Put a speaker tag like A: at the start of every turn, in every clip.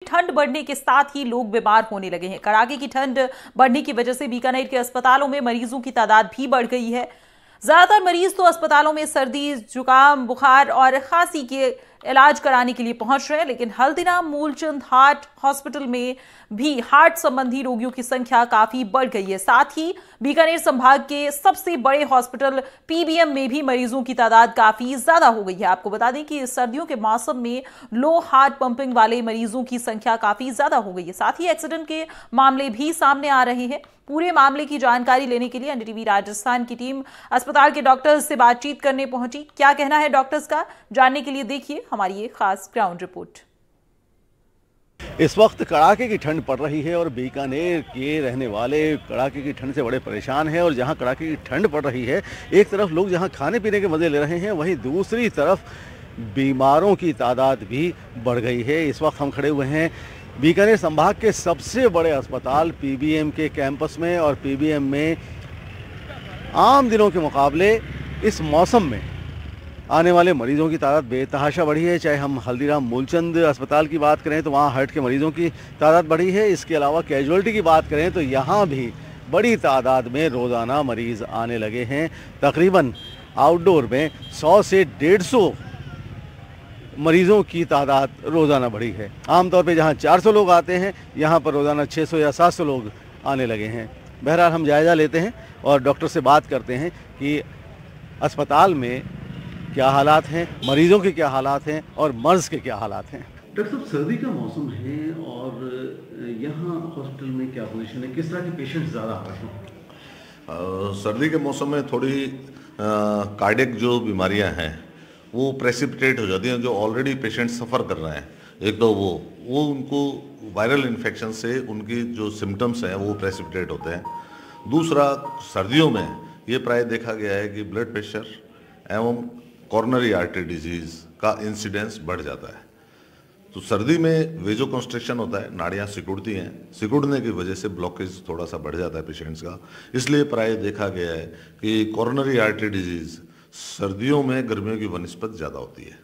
A: ठंड बढ़ने के साथ ही लोग बीमार होने लगे हैं। कड़ाके की ठंड बढ़ने की वजह से बीकानेर के अस्पतालों में मरीजों की तादाद भी बढ़ गई है। ज्यादातर मरीज तो अस्पतालों में सर्दी, जुकाम, बुखार और खांसी के इलाज कराने के लिए पहुंच रहे हैं, लेकिन हल्दीराम मूलचंद हार्ट हॉस्पिटल में भी हार्ट संबंधी रोगियों की संख्या काफी बढ़ गई है। साथ ही बीकानेर संभाग के सबसे बड़े हॉस्पिटल पीबीएम में भी मरीजों की तादाद काफी ज्यादा हो गई है। आपको बता दें कि सर्दियों के मौसम में लो हार्ट पंपिंग वाले मरीजों की संख्या काफी ज्यादा हो गई है। साथ ही एक्सीडेंट के मामले भी सामने आ रहे हैं। पूरे मामले की जानकारी लेने के लिए एनडीटीवी राजस्थान की टीम अस्पताल के डॉक्टर्स से बातचीत करने पहुंची। क्या कहना है डॉक्टर्स का, जानने के लिए देखिए हमारी ये खास ग्राउंड रिपोर्ट।
B: इस वक्त कड़ाके की ठंड पड़ रही है और बीकानेर के रहने वाले कड़ाके की ठंड से बड़े परेशान हैं। और जहां कड़ाके की ठंड पड़ रही है, एक तरफ लोग जहां खाने पीने के मजे ले रहे हैं, वहीं दूसरी तरफ बीमारों की तादाद भी बढ़ गई है। इस वक्त हम खड़े हुए हैं बीकानेर संभाग के सबसे बड़े अस्पताल पीबीएम के कैंपस में, और पीबीएम में आम दिनों के मुकाबले इस मौसम में आने वाले मरीजों की तादाद बेतहाशा बढ़ी है। चाहे हम हल्दीराम मूलचंद अस्पताल की बात करें तो वहाँ हार्ट के मरीजों की तादाद बढ़ी है। इसके अलावा कैजुअल्टी की बात करें तो यहाँ भी बड़ी तादाद में रोज़ाना मरीज़ आने लगे हैं। तकरीबन आउटडोर में 100 से 150 मरीज़ों की तादाद रोज़ाना बढ़ी है। आमतौर पे जहाँ 400 लोग आते हैं, यहाँ पर रोज़ाना 600 या 700 लोग आने लगे हैं। बहरहाल हम जायज़ा लेते हैं और डॉक्टर से बात करते हैं कि अस्पताल में क्या हालात हैं, मरीजों के क्या हालात हैं और मर्ज के क्या हालात हैं।
C: डॉक्टर साहब, सर्दी का मौसम है और यहाँ हॉस्पिटल में क्या पोजीशन है, किस तरह के पेशेंट ज़्यादा आ रहे हैं?
D: सर्दी के मौसम में थोड़ी कार्डियक जो बीमारियां हैं वो प्रेसिपिटेट हो जाती हैं, जो ऑलरेडी पेशेंट सफ़र कर रहे हैं। एक तो वो उनको वायरल इन्फेक्शन से उनकी जो सिम्टम्स हैं वो प्रेसिपिटेट होते हैं। दूसरा, सर्दियों में ये प्राय देखा गया है कि ब्लड प्रेशर एवं कॉर्नरी आर्टरी डिजीज़ का इंसिडेंस बढ़ जाता है। तो सर्दी में वेजो कंस्ट्रिक्शन होता है, नाड़ियाँ सिकुड़ती हैं, सिकुड़ने की वजह से ब्लॉकेज थोड़ा सा बढ़ जाता है पेशेंट्स का। इसलिए प्राय देखा गया है कि कॉर्नरी आर्टरी डिजीज़ सर्दियों में गर्मियों की बनस्पत ज़्यादा होती है।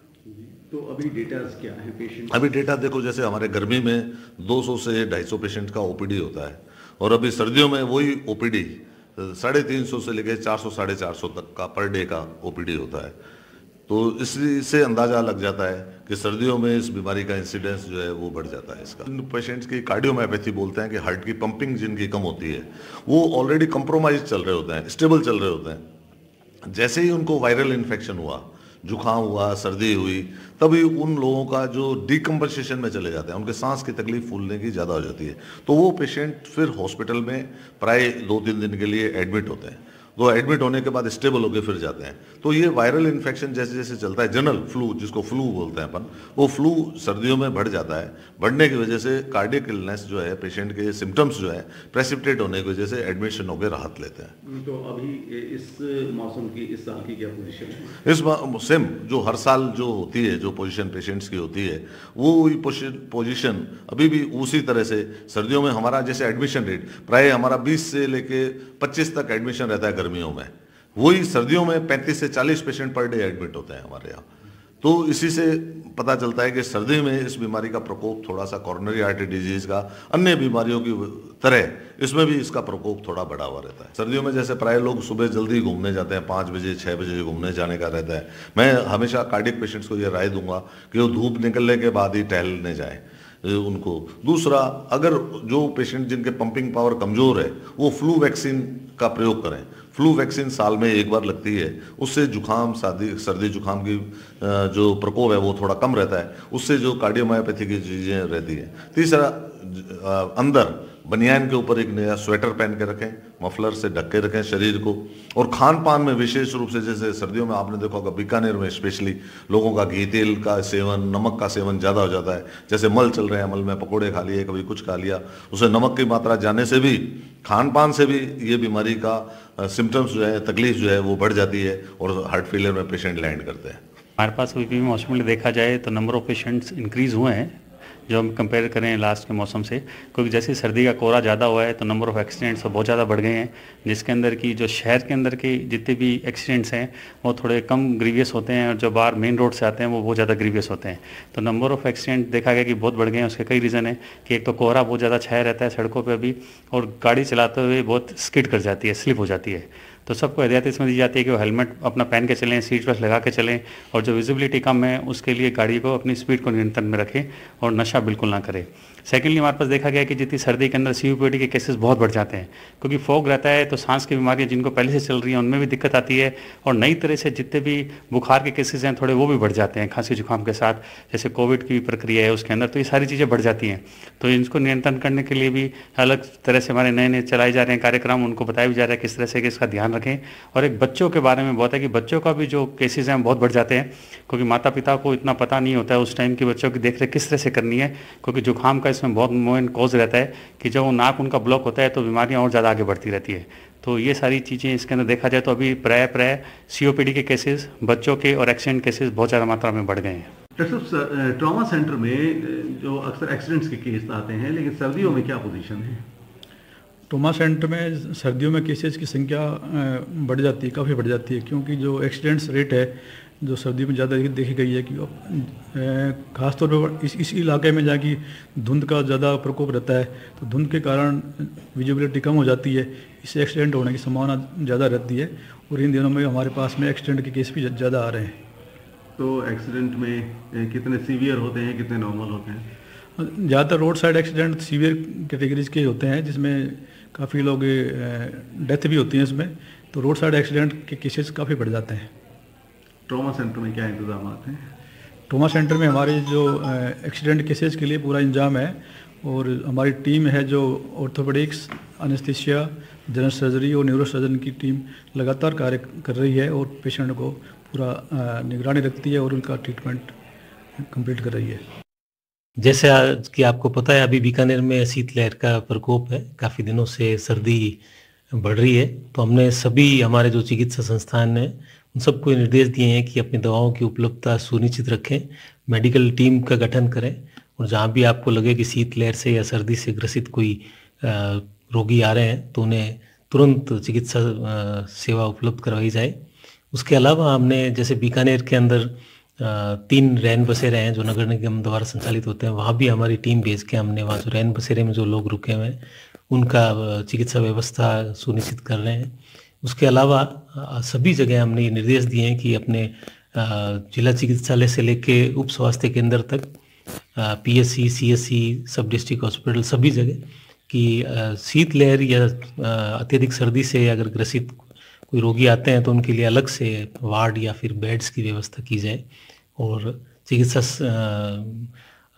C: तो अभी डेटा क्या है पेशेंट?
D: अभी डेटा देखो, जैसे हमारे गर्मी में 200 से 250 पेशेंट का ओपीडी होता है, और अभी सर्दियों में वही ओपीडी 350 से लेकर 400 साढ़े 400 तक का पर डे का ओपीडी होता है। तो इससे अंदाज़ा लग जाता है कि सर्दियों में इस बीमारी का इंसिडेंस जो है वो बढ़ जाता है। इसका पेशेंट्स की कार्डियोमायोपैथी बोलते हैं कि हार्ट की पंपिंग जिनकी कम होती है वो ऑलरेडी कंप्रोमाइज चल रहे होते हैं, स्टेबल चल रहे होते हैं। जैसे ही उनको वायरल इन्फेक्शन हुआ, जुकाम हुआ, सर्दी हुई, तभी उन लोगों का जो डिकम्पनसेशन में चले जाते हैं, उनके सांस की तकलीफ फूलने की ज़्यादा हो जाती है। तो वो पेशेंट फिर हॉस्पिटल में प्राय 2-3 दिन के लिए एडमिट होते हैं। तो एडमिट होने के बाद स्टेबल होकर फिर जाते हैं। तो ये वायरल इन्फेक्शन जैसे जैसे चलता है, जनरल फ्लू जिसको फ्लू बोलते हैं अपन, वो फ्लू सर्दियों में बढ़ जाता है। बढ़ने की वजह से कार्डियक इलनेस जो है, पेशेंट के सिम्टम्स जो है प्रेसिपिटेट होने की वजह से एडमिशन होकर राहत लेते हैं।
C: तो अभी इस मौसम की, इस साल की क्या पोजीशन है?
D: इस सेम जो हर साल जो होती है, जो पोजीशन पेशेंट्स की होती है, वो पोजीशन अभी भी उसी तरह से सर्दियों में हमारा जैसे एडमिशन रेट प्राय हमारा 20 से लेके 25 तक एडमिशन रहता है गर्मियों में, वही सर्दियों में 35 से 40 पेशेंट पर डे एडमिट होते हैं हमारे यहाँ। तो इसी से पता चलता है कि सर्दी में इस बीमारी का प्रकोप थोड़ा सा कॉर्नरी आर्टरी डिजीज का अन्य बीमारियों की तरह इसमें भी इसका प्रकोप थोड़ा बढ़ा हुआ रहता है। सर्दियों में जैसे प्राय लोग सुबह जल्दी घूमने जाते हैं, 5 बजे 6 बजे घूमने जाने का रहता है। मैं हमेशा कार्डियक पेशेंट्स को ये राय दूंगा कि वो धूप निकलने के बाद ही टहलने जाएं उनको। दूसरा, अगर जो पेशेंट जिनके पंपिंग पावर कमज़ोर है वो फ्लू वैक्सीन का प्रयोग करें। फ्लू वैक्सीन साल में एक बार लगती है, उससे जुकाम, सर्दी जुकाम की जो प्रकोप है वो थोड़ा कम रहता है, उससे जो कार्डियोमायोपैथी की चीज़ें रहती हैं। तीसरा, अंदर बनियान के ऊपर एक नया स्वेटर पहन के रखें, मफलर से ढक के रखें शरीर को। और खान पान में विशेष रूप से, जैसे सर्दियों में आपने देखा होगा बीकानेर में स्पेशली लोगों का घी तेल का सेवन, नमक का सेवन ज़्यादा हो जाता है। जैसे मल चल रहे हैं, मल में पकोड़े खा लिए, कभी कुछ खा लिया, उससे नमक की मात्रा जाने से भी, खान पान से भी ये बीमारी का सिम्टम्स जो है, तकलीफ जो है वो बढ़ जाती है और हार्ट फेलियर में पेशेंट लैंड करते हैं।
E: हमारे पास पीबीएम हॉस्पिटल में देखा जाए तो नंबर ऑफ पेशेंट्स इंक्रीज़ हुए हैं, जो हम कंपेयर करें लास्ट के मौसम से, क्योंकि जैसे सर्दी का कोहरा ज़्यादा हुआ है तो नंबर ऑफ़ एक्सीडेंट्स बहुत ज़्यादा बढ़ गए हैं, जिसके अंदर की जो शहर के अंदर के जितने भी एक्सीडेंट्स हैं वो थोड़े कम ग्रीवियस होते हैं और जो बाहर मेन रोड से आते हैं वो बहुत ज़्यादा ग्रीवियस होते हैं। तो नंबर ऑफ़ एक्सीडेंट देखा गया कि बहुत बढ़ गए हैं। उसके कई रीज़न है कि एक तो कोहरा बहुत ज़्यादा छाया रहता है सड़कों पर अभी, और गाड़ी चलाते हुए बहुत स्किड कर जाती है, स्लिप हो जाती है। तो सबको हिदायत इसमें दी जाती है कि वो हेलमेट अपना पहन के चलें, सीट बेल्ट लगा के चलें, और जो विजिबिलिटी कम है उसके लिए गाड़ी को अपनी स्पीड को नियंत्रण में रखें और नशा बिल्कुल ना करें। सेकेंडली हमारे पास देखा गया कि जितनी सर्दी के अंदर COPD के केसेस बहुत बढ़ जाते हैं, क्योंकि फॉग रहता है तो सांस की बीमारियां जिनको पहले से चल रही हैं उनमें भी दिक्कत आती है, और नई तरह से जितने भी बुखार के केसेस हैं थोड़े वो भी बढ़ जाते हैं खांसी जुकाम के साथ, जैसे कोविड की प्रक्रिया है उसके अंदर, तो ये सारी चीज़ें बढ़ जाती हैं। तो इनको नियंत्रण करने के लिए भी अलग तरह से हमारे नए नए चलाए जा रहे हैं कार्यक्रम, उनको बताया भी जा रहा है किस तरह से कि इसका ध्यान रखें। और एक बच्चों के बारे में बहुत है कि बच्चों का भी जो केसेस हैं बहुत बढ़ जाते हैं, क्योंकि माता पिता को इतना पता नहीं होता है उस टाइम की बच्चों की देख रेख किस तरह से करनी है, क्योंकि जुकाम का इसमें बहुत मेन कॉज रहता है कि जब वो नाक उनका ब्लॉक होता है तो बीमारियां और ज़्यादा आगे बढ़ती रहती है। तो ये सारी चीज़ें इसके अंदर देखा जाए तो अभी प्राय COPD के केसेस बच्चों के और एक्सीडेंट केसेस बहुत ज़्यादा मात्रा में बढ़ गए हैं।
C: डॉक्टर साहब, ट्रॉमा सेंटर में जो अक्सर एक्सीडेंट्स के केस आते हैं, लेकिन सर्दियों में क्या पोजीशन है?
F: ट्रॉमा सेंटर में सर्दियों में केसेस की संख्या बढ़ जाती है, काफ़ी बढ़ जाती है, क्योंकि जो एक्सीडेंट्स रेट है जो सर्दियों में ज़्यादा देखी गई है कि ख़ासतौर पर इस इलाके में जहाँ की धुंध का ज़्यादा प्रकोप रहता है, तो धुंध के कारण विजिबिलिटी कम हो जाती है, इससे एक्सीडेंट होने की संभावना ज़्यादा रहती है, और इन दिनों में हमारे पास में एक्सीडेंट के केस भी ज़्यादा आ रहे हैं।
C: तो एक्सीडेंट में कितने सीवियर होते हैं, कितने नॉर्मल होते हैं?
F: ज़्यादातर road side accident severe categories के होते हैं, जिसमें काफ़ी लोग डेथ भी होती हैं इसमें, तो रोड साइड एक्सीडेंट के केसेस काफ़ी बढ़ जाते हैं।
C: ट्रॉमा सेंटर में क्या इंतजाम हैं?
F: ट्रॉमा सेंटर में हमारे जो एक्सीडेंट केसेस के लिए पूरा इंतजाम है, और हमारी टीम है जो ऑर्थोपेडिक्स, एनेस्थीसिया, जनरल सर्जरी और न्यूरो सर्जन की टीम लगातार कार्य कर रही है और पेशेंट को पूरा निगरानी रखती है और उनका ट्रीटमेंट कंप्लीट कर रही है।
G: जैसे आज कि आपको पता है अभी बीकानेर में शीतलहर का प्रकोप है, काफ़ी दिनों से सर्दी बढ़ रही है, तो हमने सभी हमारे जो चिकित्सा संस्थान हैं उन सबको निर्देश दिए हैं कि अपनी दवाओं की उपलब्धता सुनिश्चित रखें, मेडिकल टीम का गठन करें, और जहाँ भी आपको लगे कि शीतलहर से या सर्दी से ग्रसित कोई रोगी आ रहे हैं तो उन्हें तुरंत चिकित्सा सेवा उपलब्ध करवाई जाए। उसके अलावा हमने जैसे बीकानेर के अंदर 3 रैन बसेरे हैं जो नगर निगम द्वारा संचालित होते हैं, वहाँ भी हमारी टीम भेज के हमने वहाँ जो रैन बसेरे में जो लोग रुके हुए हैं उनका चिकित्सा व्यवस्था सुनिश्चित कर रहे हैं। उसके अलावा सभी जगह हमने ये निर्देश दिए हैं कि अपने जिला चिकित्सालय से लेके उप स्वास्थ्य केंद्र तक, PSC, CSC, सब डिस्ट्रिक्ट हॉस्पिटल, सभी जगह कि शीतलहर या अत्यधिक सर्दी से अगर ग्रसित कोई रोगी आते हैं तो उनके लिए अलग से वार्ड या फिर बेड्स की व्यवस्था की जाए, और चिकित्सा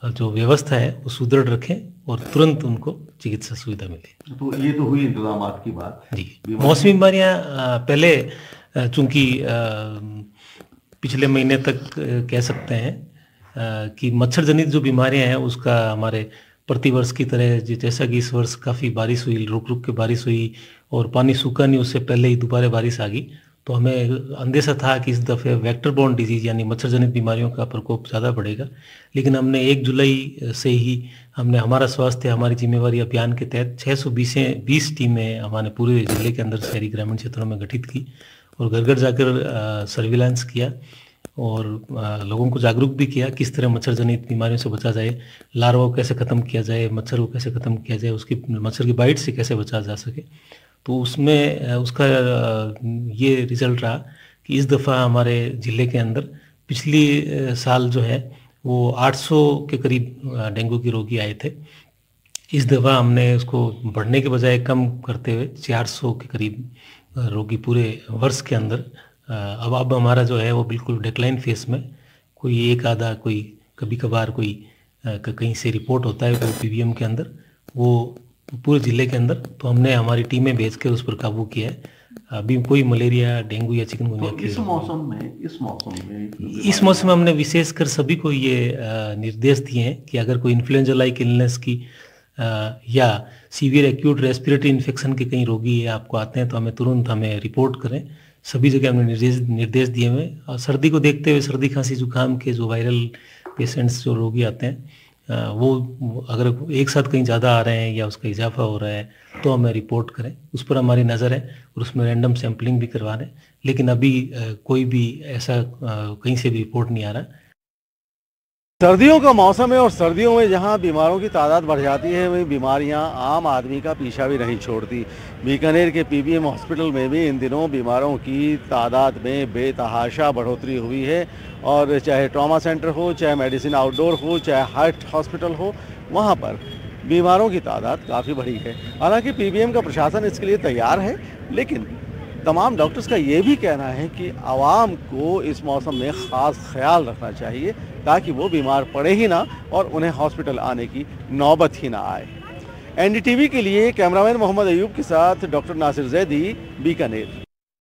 G: जो व्यवस्था है वो सुदृढ़ रखें और तुरंत उनको चिकित्सा सुविधा मिले।
C: तो ये तो हुई इंतजाम की बात
G: जी। मौसमी बीमारियां पहले चूंकि पिछले महीने तक कह सकते हैं कि मच्छर जनित जो बीमारियां हैं उसका हमारे प्रतिवर्ष की तरह जैसा कि इस वर्ष काफ़ी बारिश हुई, रुक रुक के बारिश हुई और पानी सूखा नहीं, उससे पहले ही दोबारा बारिश आ गई, तो हमें अंदेशा था कि इस दफ़े वेक्टर बॉर्न डिजीज यानी मच्छर जनित बीमारियों का प्रकोप ज़्यादा बढ़ेगा। लेकिन हमने 1 जुलाई से ही हमने हमारा स्वास्थ्य हमारी जिम्मेवारी अभियान के तहत 620 टीमें हमारे पूरे जिले के अंदर शहरी ग्रामीण क्षेत्रों में गठित की और घर घर जाकर सर्विलांस किया और लोगों को जागरूक भी किया किस तरह मच्छर जनित बीमारियों से बचा जाए, लार्वा को कैसे ख़त्म किया जाए, मच्छर को कैसे ख़त्म किया जाए, उसकी मच्छर की बाइट से कैसे बचा जा सके। तो उसमें उसका ये रिज़ल्ट रहा कि इस दफ़ा हमारे ज़िले के अंदर पिछली साल जो है वो 800 के करीब डेंगू के रोगी आए थे। इस दफ़ा हमने उसको बढ़ने के बजाय कम करते हुए 400 के करीब रोगी पूरे वर्ष के अंदर अब हमारा जो है वो बिल्कुल डिक्लाइन फेस में, कोई एक आधा कोई कभी कभार कोई कहीं से रिपोर्ट होता है वो PVM के अंदर, वो पूरे ज़िले के अंदर, तो हमने हमारी टीमें भेज के उस पर काबू किया है। अभी कोई मलेरिया, डेंगू या चिकनगुनिया
C: तो इस मौसम में
G: हमने विशेषकर सभी को ये निर्देश दिए हैं कि अगर कोई इन्फ्लुएंजा लाइक इलनेस की या सीवियर एक्यूट रेस्पिरेटरी इन्फेक्शन के कहीं रोगी आपको आते हैं तो हमें रिपोर्ट करें। सभी जगह हमने निर्देश दिए हुए और सर्दी को देखते हुए सर्दी खांसी जुकाम के जो वायरल पेशेंट्स जो रोगी आते हैं वो अगर एक साथ कहीं ज़्यादा आ रहे हैं या उसका इजाफा हो रहा है तो हमें रिपोर्ट करें, उस पर हमारी नज़र है और उसमें रैंडम सैम्पलिंग भी करवा रहे हैं। लेकिन अभी कोई भी ऐसा कहीं से भी रिपोर्ट नहीं आ रहा।
B: सर्दियों का मौसम है और सर्दियों में जहां बीमारों की तादाद बढ़ जाती है वहीं बीमारियां आम आदमी का पीछा भी नहीं छोड़ती। बीकानेर के पीबीएम हॉस्पिटल में भी इन दिनों बीमारों की तादाद में बेतहाशा बढ़ोतरी हुई है और चाहे ट्रॉमा सेंटर हो, चाहे मेडिसिन आउटडोर हो, चाहे हार्ट हॉस्पिटल हो, वहाँ पर बीमारों की तादाद काफ़ी बढ़ी है। हालांकि पीबीएम का प्रशासन इसके लिए तैयार है, लेकिन तमाम डॉक्टर्स का ये भी कहना है कि आवाम को इस मौसम में ख़ास ख्याल रखना चाहिए ताकि वो बीमार पड़े ही ना और उन्हें हॉस्पिटल आने की नौबत ही ना आए। एनडीटीवी के लिए कैमरामैन मोहम्मद अयूब के साथ डॉक्टर नासिर जैदी, बीकानेर।